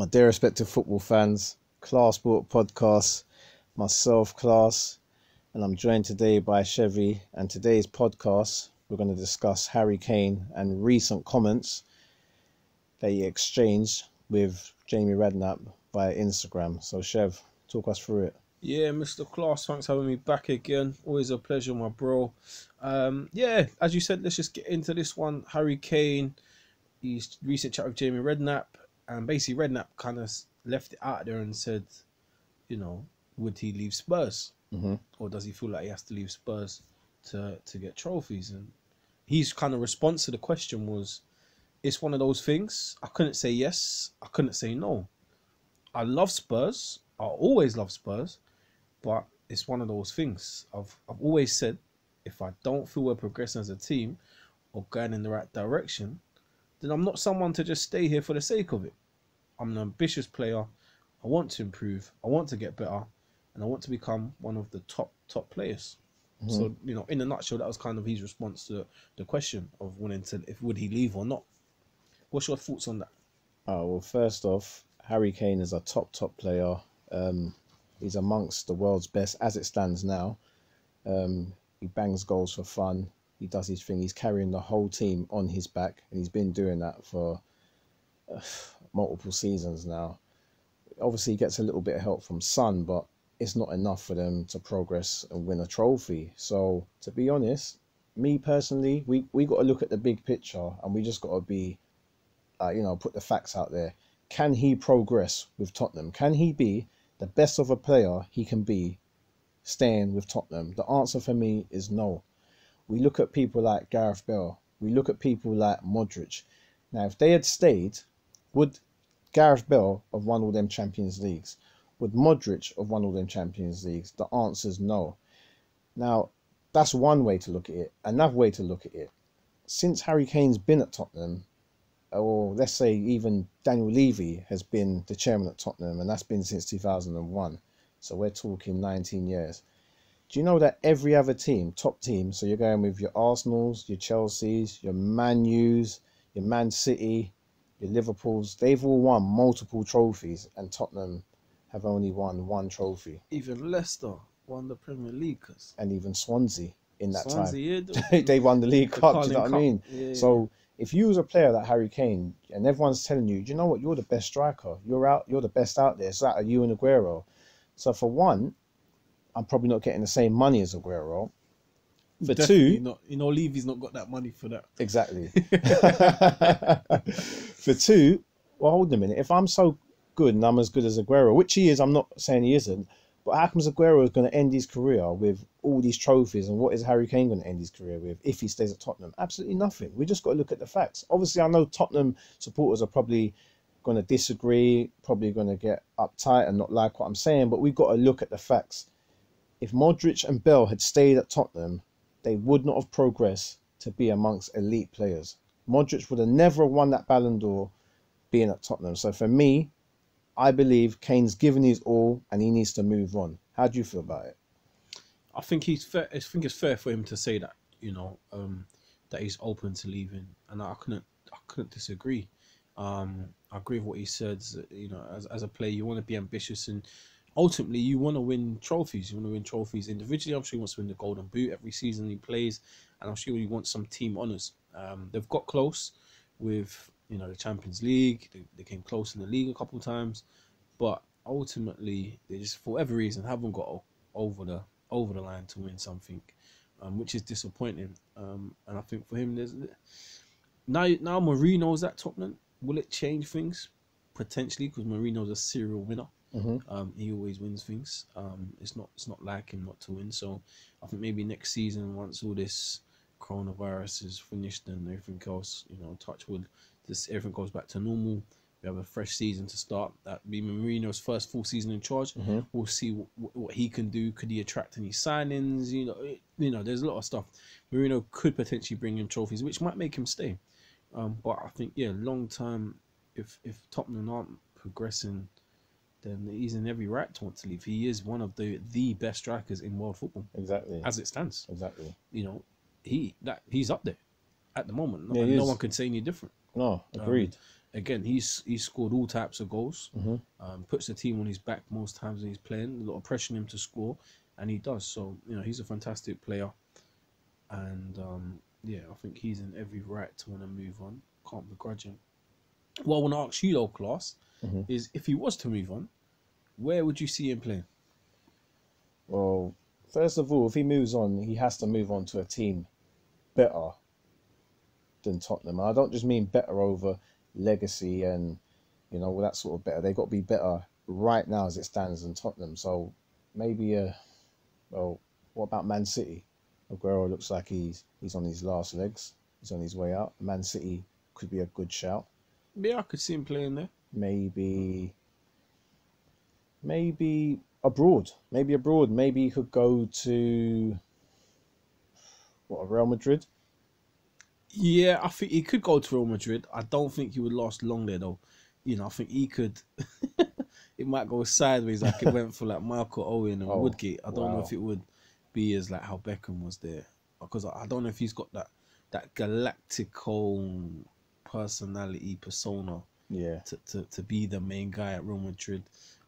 My dear respected football fans, KlarseSport podcast, myself, Klarse, and I'm joined today by Chevy. And today's podcast, we're going to discuss Harry Kane and recent comments that he exchanged with Jamie Redknapp via Instagram. So, Chev, talk us through it. Yeah, Mr. Klarse, thanks for having me back again. Always a pleasure, my bro. As you said, let's just get into this one. Harry Kane, his recent chat with Jamie Redknapp, and basically Redknapp kind of left it out there and said, would he leave Spurs? Or does he feel like he has to leave Spurs to get trophies? And his kind of response to the question was, it's one of those things. I couldn't say yes. I couldn't say no. I love Spurs. I always love Spurs. But it's one of those things. I've always said, if I don't feel we're progressing as a team or going in the right direction, then I'm not someone to just stay here for the sake of it. I'm an ambitious player. I want to improve. I want to get better. And I want to become one of the top players. So, in a nutshell, that was kind of his response to the question of wanting to, would he leave or not? What's your thoughts on that? Oh, well, first off, Harry Kane is a top player. He's amongst the world's best as it stands now. He bangs goals for fun. He does his thing. He's carrying the whole team on his back, and he's been doing that for multiple seasons now. Obviously, he gets a little bit of help from Son, but it's not enough for them to progress and win a trophy. So, to be honest, me personally, we got to look at the big picture, and we just got to be, put the facts out there. Can he progress with Tottenham? Can he be the best of a player he can be staying with Tottenham? The answer for me is no. We look at people like Gareth Bale. We look at people like Modric. Now, if they had stayed, would Gareth Bale have won all them Champions Leagues? Would Modric have won all them Champions Leagues? The answer is no. Now, that's one way to look at it. Another way to look at it, since Harry Kane's been at Tottenham, or let's say even Daniel Levy has been the chairman at Tottenham, and that's been since 2001. So we're talking 19 years. Do you know that every other team, top team, so you're going with your Arsenals, your Chelseas, your Man U's, your Man City, your Liverpools, they've all won multiple trophies, and Tottenham have only won one trophy. Even Leicester won the Premier League. And even Swansea in that Swansea, time. Yeah, they won the League Cup, do you know what I mean? Yeah, so if you was a player like Harry Kane, and everyone's telling you, do you know what, you're the best striker, you're the best out there, it's like you and Aguero. So for one, I'm probably not getting the same money as Aguero. For Definitely two, not. Levy's not got that money for that. Exactly. For two, well, hold on a minute. If I'm so good and I'm as good as Aguero, which he is, I'm not saying he isn't, but how comes Aguero is going to end his career with all these trophies, and what is Harry Kane going to end his career with if he stays at Tottenham? Absolutely nothing. We just got to look at the facts. Obviously, I know Tottenham supporters are probably going to disagree, probably going to get uptight and not like what I'm saying, but we've got to look at the facts. If Modric and Bale had stayed at Tottenham, they would not have progressed to be amongst elite players. Modric would have never won that Ballon d'Or being at Tottenham. So for me, I believe Kane's given his all and he needs to move on. How do you feel about it? I think he's fair. I think it's fair for him to say that, that he's open to leaving, and I couldn't disagree. I agree with what he said. As a player, you want to be ambitious, and ultimately you want to win trophies. You want to win trophies individually. I'm sure he wants to win the Golden Boot every season he plays, and I'm sure he wants some team honours. They've got close with the Champions League. They came close in the league a couple of times, but ultimately they just, for whatever reason, haven't got over the line to win something, which is disappointing. And I think for him, there's now Mourinho's at Tottenham. Will it change things? Potentially, because Mourinho's a serial winner. He always wins things. It's not like him not to win. So I think maybe next season, once all this coronavirus is finished and everything else, touch wood, everything goes back to normal. We have a fresh season to start. That be Mourinho's first full season in charge. We'll see what he can do. Could he attract any signings? There's a lot of stuff. Mourinho could potentially bring him trophies, which might make him stay. But I think, long term, if Tottenham aren't progressing, then he's in every right to want to leave. He is one of the best strikers in world football. Exactly. As it stands. Exactly. He's up there. at the moment, Yeah, and he no is. one can say any different. No, agreed. Again, he's scored all types of goals. Hmm. Puts the team on his back most times when he's playing. A lot of pressure on him to score, and he does. So he's a fantastic player, and yeah, I think he's in every right to want to move on. Can't begrudge him. What I want to ask you though, Class, Hmm. is if he was to move on, where would you see him playing? Well, first of all, if he moves on, he has to move on to a team better than Tottenham. I don't just mean better over legacy and all that sort of better. They've got to be better right now as it stands than Tottenham. So maybe well, what about Man City? Aguero looks like he's on his last legs. He's on his way out. Man City could be a good shout. Yeah, I could see him playing there. Maybe abroad. Maybe abroad. Maybe he could go to Real Madrid. Yeah, I think he could go to Real Madrid. I don't think he would last long there though. I think he could. It might go sideways like it went for like Michael Owen and Oh, Woodgate. I don't know wow. if it would be as like how Beckham was there, because I don't know if he's got that galactical personality persona Yeah. to be the main guy at Real Madrid,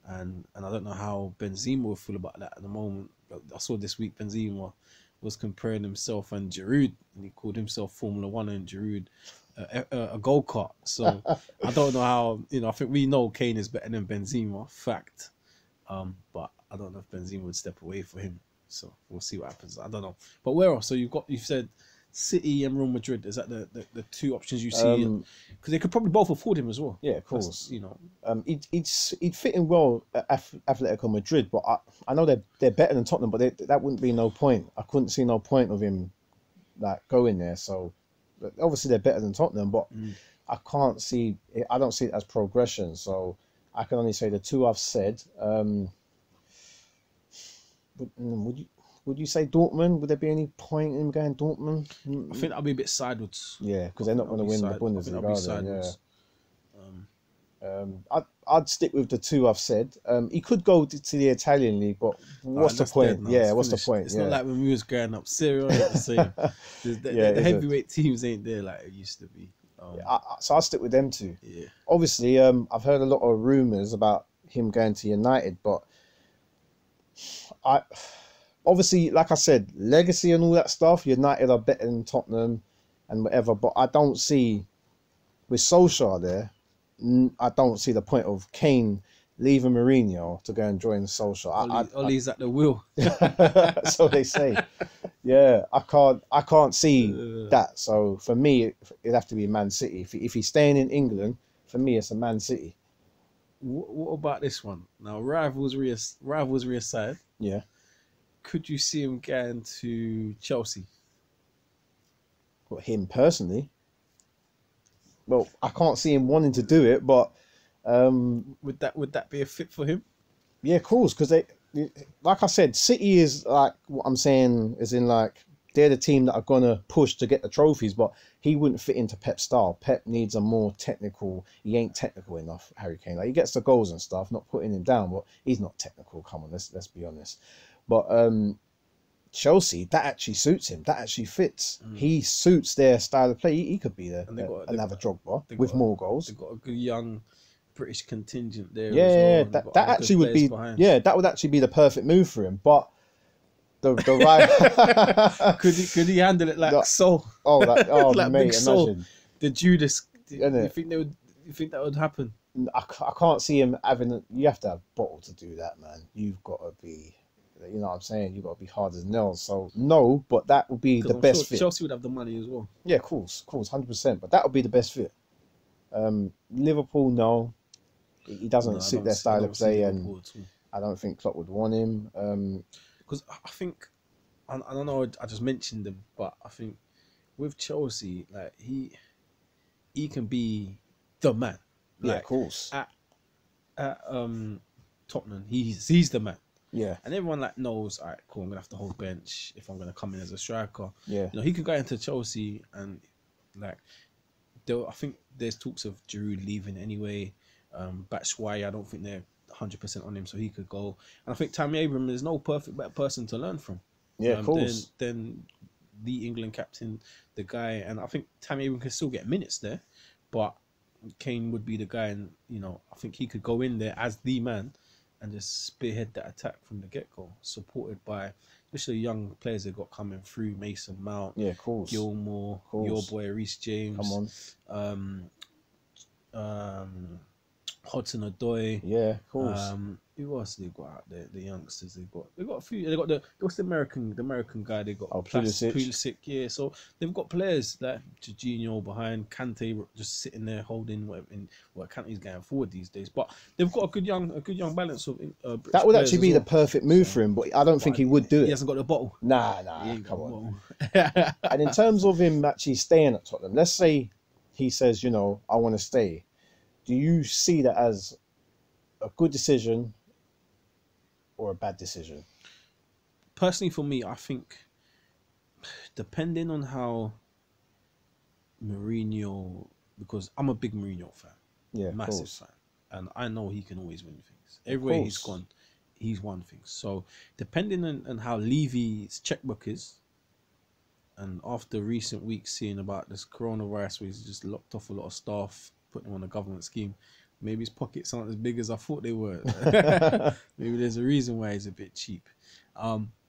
and I don't know how Benzema will feel about that at the moment. I saw this week Benzema was comparing himself and Giroud, and he called himself Formula One and Giroud a go kart. So I don't know how. I think we know Kane is better than Benzema, fact. But I don't know if Benzema would step away for him. So we'll see what happens. I don't know. But where else? So you've said City and Real Madrid. Is that the two options you see? Because they could probably both afford him as well. Yeah, of course. He'd fit in well at Atletico Madrid, but I know they're better than Tottenham, but that wouldn't be no point. I couldn't see no point of him like going there. So obviously they're better than Tottenham, but I don't see it as progression. So I can only say the two I've said. Would you say Dortmund? Would there be any point in him going Dortmund? I think I'll be a bit sideways. Yeah, because they're not going to win the Bundesliga. I'd stick with the two I've said. He could go to the Italian league, but what's the point? Yeah, what's the point? It's not like when we was growing up. Serie A ain't the same. The heavyweight teams ain't there like it used to be. So I'll stick with them two. Yeah. Obviously, I've heard a lot of rumours about him going to United, but obviously, like I said, legacy and all that stuff, United are better than Tottenham and whatever, but I don't see, with Solskjaer there, I don't see the point of Kane leaving Mourinho to go and join Solskjaer. Ollie's at the wheel. So they say. Yeah, I can't see that. So for me, it'd have to be Man City. If he's staying in England, for me, it's a Man City. What about this one? Now, rivalry aside, yeah, could you see him going to Chelsea? Well, him personally, well, I can't see him wanting to do it, but would that be a fit for him? Yeah, of course, because like I said, City is like what I'm saying is in like they're the team that are gonna push to get the trophies, but he wouldn't fit into Pep's style. Pep needs a more technical. He ain't technical enough, Harry Kane. Like he gets the goals and stuff, not putting him down, but he's not technical. Come on, let's be honest. But Chelsea, that actually suits him. That actually fits. He suits their style of play. He could be there and have a Drogba with more goals. They've got a good young British contingent there. Yeah, as well. that actually would be. Behind. Yeah, that would actually be the perfect move for him. But the right could he handle it like so? Oh, like mate, big soul. Imagine the Judas. You think that would happen? I can't see him having. You have to have bottle to do that, man. You've got to be. You know what I'm saying? You've got to be hard as nails. So no, but that would be the best fit. Chelsea would have the money as well. Yeah, of course, 100%. But that would be the best fit. Liverpool, no. He doesn't suit their style of play, and I don't think Klopp would want him. Because I think, I don't know, I just mentioned him, but I think with Chelsea, like he can be the man. Like, of course. At Tottenham, he's the man. Yeah. And everyone like knows, all right, cool, I'm gonna have to hold bench if I'm gonna come in as a striker. Yeah. He could go into Chelsea and like, I think there's talks of Giroud leaving anyway. Batshuayi, I don't think they're 100% on him, so he could go. And I think Tammy Abraham is no better person to learn from. Yeah, of course. Than the England captain, the guy, and I think Tammy Abraham can still get minutes there, but Kane would be the guy, and I think he could go in there as the man and just spearhead that attack from the get-go, supported by especially young players they've got coming through, Mason Mount, Yeah, of course. Gilmore, Of course. your boy Reece James, Come on. Hudson-Odoi. Yeah, of course. Who else they got out there? The youngsters they got a few. They got what's the American guy they got? Pulisic. Yeah, so they've got players like Jorginho behind, Kante just sitting there holding what Kante's going forward these days. But they've got a good young balance of. That would actually be the perfect move for him, but I don't think he would do it. He hasn't got the bottle. Nah, come on. And in terms of him actually staying at Tottenham, let's say he says, I want to stay. Do you see that as a good decision or a bad decision? Personally, for me, I think depending on how Mourinho, because I'm a big Mourinho fan, massive fan, and I know he can always win things. Everywhere he's gone, he's won things. So depending on how Levy's checkbook is, and after recent weeks seeing about this coronavirus where he's just locked off a lot of staff, putting them on a government scheme, maybe his pockets aren't as big as I thought they were. Maybe there's a reason why he's a bit cheap.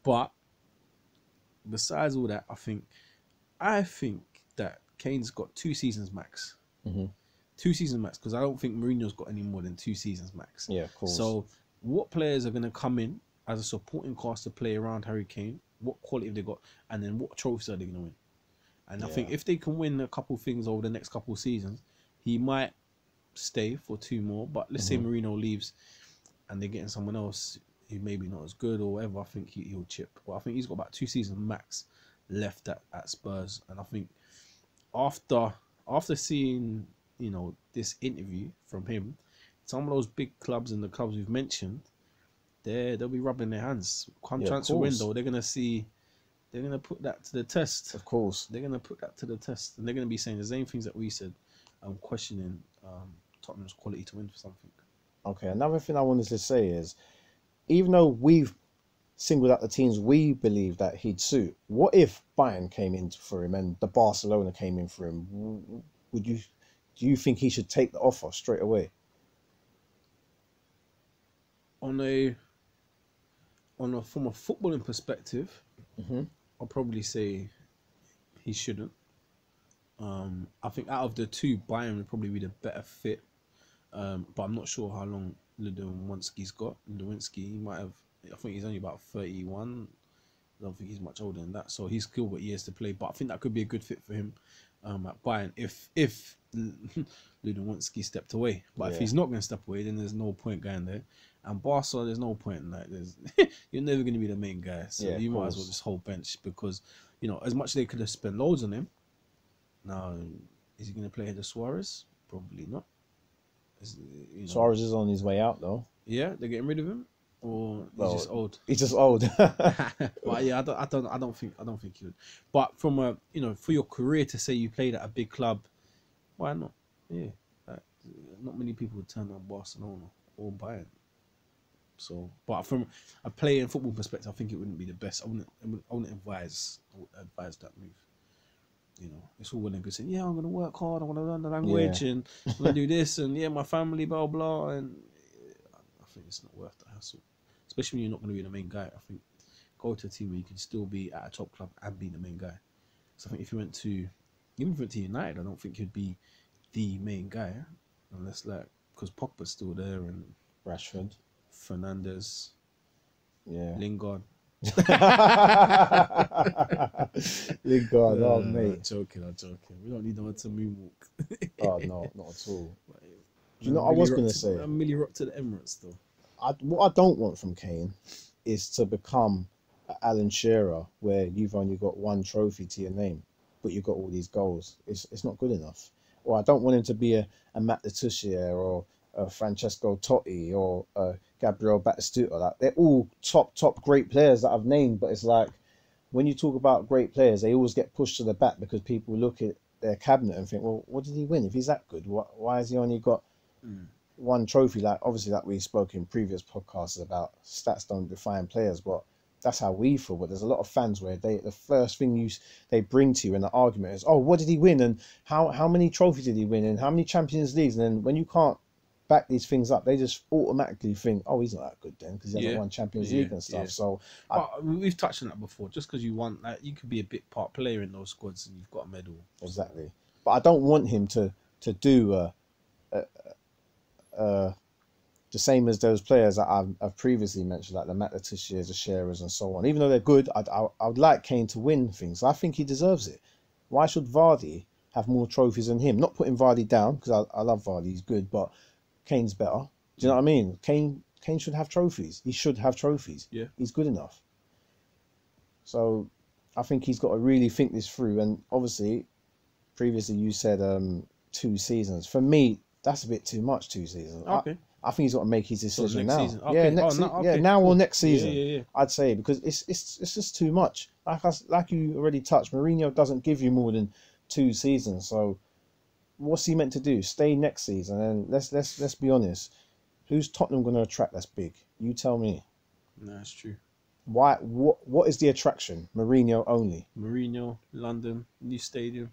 But besides all that, I think that Kane's got 2 seasons max. 2 seasons max, because I don't think Mourinho's got any more than 2 seasons max. Yeah, of course. So what players are going to come in as a supporting cast to play around Harry Kane? What quality have they got? And then what trophies are they going to win? And I think if they can win a couple things over the next couple of seasons, he might stay for 2 more. But let's say Mourinho leaves and they're getting someone else who maybe not as good or whatever, I think he'll chip. But I think he's got about 2 seasons max left at Spurs. And I think after seeing, this interview from him, some of those big clubs and the clubs we've mentioned, they'll be rubbing their hands. Come transfer window, they're gonna put that to the test. Of course. They're gonna put that to the test. And they're gonna be saying the same things that we said. Questioning Tottenham's quality to win for something. Okay, another thing I wanted to say is, even though we've singled out the teams we believe that he'd suit, what if Bayern came in for him and the Barcelona came in for him? Do you think he should take the offer straight away? From a footballing perspective, I'll probably say he shouldn't. I think out of the 2, Bayern would probably be the better fit. But I'm not sure how long Lewandowski's got. Lewandowski, he might have. I think he's only about 31. I don't think he's much older than that. So he's still got years to play. But I think that could be a good fit for him at Bayern if Lewandowski stepped away. But if he's not going to step away, then there's no point going there. And Barca, there's no point. Like, you're never going to be the main guy. So you might as well just hold bench because, as much as they could have spent loads on him. Now, is he going to play ahead of Suarez? Probably not. Suarez is on his way out, though. Yeah, they're getting rid of him, or he's just old. He's just old. But yeah, I don't think he would. But from a for your career to say you played at a big club, why not? Yeah, not many people would turn on Barcelona or Bayern. So, but from a player and football perspective, I think it wouldn't be the best. I wouldn't advise that move. It's all well and good saying, I'm going to work hard, I want to learn the language, and I'm going to do this, and my family, blah, blah, and I think it's not worth the hassle. Especially when you're not going to be the main guy. I think go to a team where you can still be at a top club and be the main guy. So I think if you went to United, I don't think you'd be the main guy, unless because Pogba's still there, and Rashford, Fernandes, Lingard. Lingard, mate. I'm joking. We don't need no one to moonwalk. Oh no, not at all. Do you know what I was going to say? I'm Millie Rock to the Emirates, though. What I don't want from Kane is to become Alan Shearer, where you've only got 1 trophy to your name, but you've got all these goals. It's not good enough. Or I don't want him to be a Matt Letizia or Francesco Totti or Gabriel Batistuta. Like, they're all top great players that I've named, but it's like when you talk about great players, they always get pushed to the back because people look at their cabinet and think, well, what did he win? If he's that good, why has he only got 1 trophy? Like, obviously, like we spoke in previous podcasts about, stats don't define players, but that's how we feel. But there's a lot of fans where the first thing they bring to you in the argument is, oh, what did he win, and how many trophies did he win, and how many Champions Leagues, and then when you can't back these things up, they just automatically think, oh, he's not that good then because he hasn't won Champions League and stuff. So we've touched on that before. Just because you want, like, you could be a big part player in those squads and you've got a medal. Exactly. But I don't want him to do the same as those players that I've previously mentioned, like the Matatishers, the Sharers, and so on. Even though they're good, I would like Kane to win things. I think he deserves it. Why should Vardy have more trophies than him? Not putting Vardy down, because I love Vardy, he's good, but Kane's better. Do you know what I mean? Kane should have trophies. He should have trophies. Yeah. He's good enough. So I think he's got to really think this through. And obviously, previously you said 2 seasons. For me, that's a bit too much, 2 seasons. Okay. I think he's got to make his decision now. Season. Okay. Yeah, now or next season. Yeah. I'd say, because it's just too much. Like you already touched, Mourinho doesn't give you more than 2 seasons. So what's he meant to do? Stay next season? And let's be honest. Who's Tottenham going to attract that's big? You tell me. No, that's true. Why? What is the attraction? Mourinho only. Mourinho, London, new stadium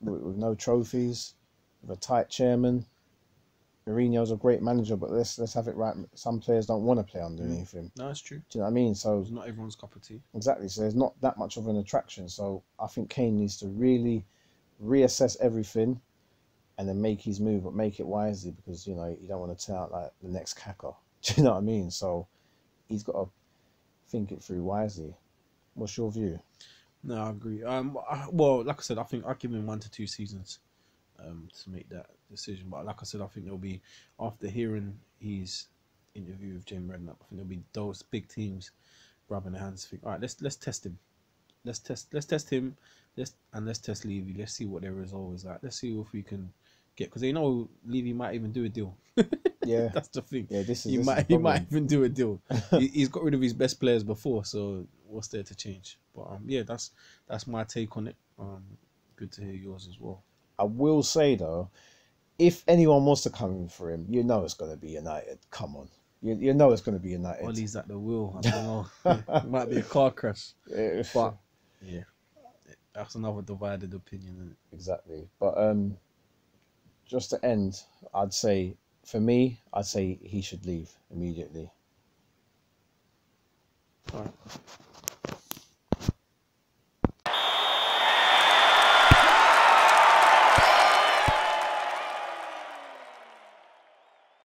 with no trophies, with a tight chairman. Mourinho's a great manager, but let's have it right. Some players don't want to play underneath him. No, that's true. Do you know what I mean? So it's not everyone's cup of tea. Exactly. So there's not that much of an attraction. So I think Kane needs to really reassess everything and then make his move, but make it wisely, because you don't want to turn out like the next Kaka. Do you know what I mean? So he's got to think it through wisely. What's your view? No, I agree. Well, like I said, I think I'll give him 1 to 2 seasons to make that decision. But like I said, I think there'll be, after hearing his interview with James Redknapp, I think there'll be those big teams rubbing their hands. Think, all right, let's test him. Let's test him. Let's test Levy. Let's see what their result is like. Let's see if we can get, because they know Levy might even do a deal. Yeah, that's the thing. Yeah, he might even do a deal. He's got rid of his best players before, so what's there to change? But yeah, that's my take on it. Good to hear yours as well. I will say though, if anyone wants to come in for him, it's going to be United. Come on, you know it's going to be United. Ollie's at the wheel. I don't know. It might be a car crash. But yeah, that's another divided opinion, isn't it? Exactly. But just to end, I'd say he should leave immediately. All right.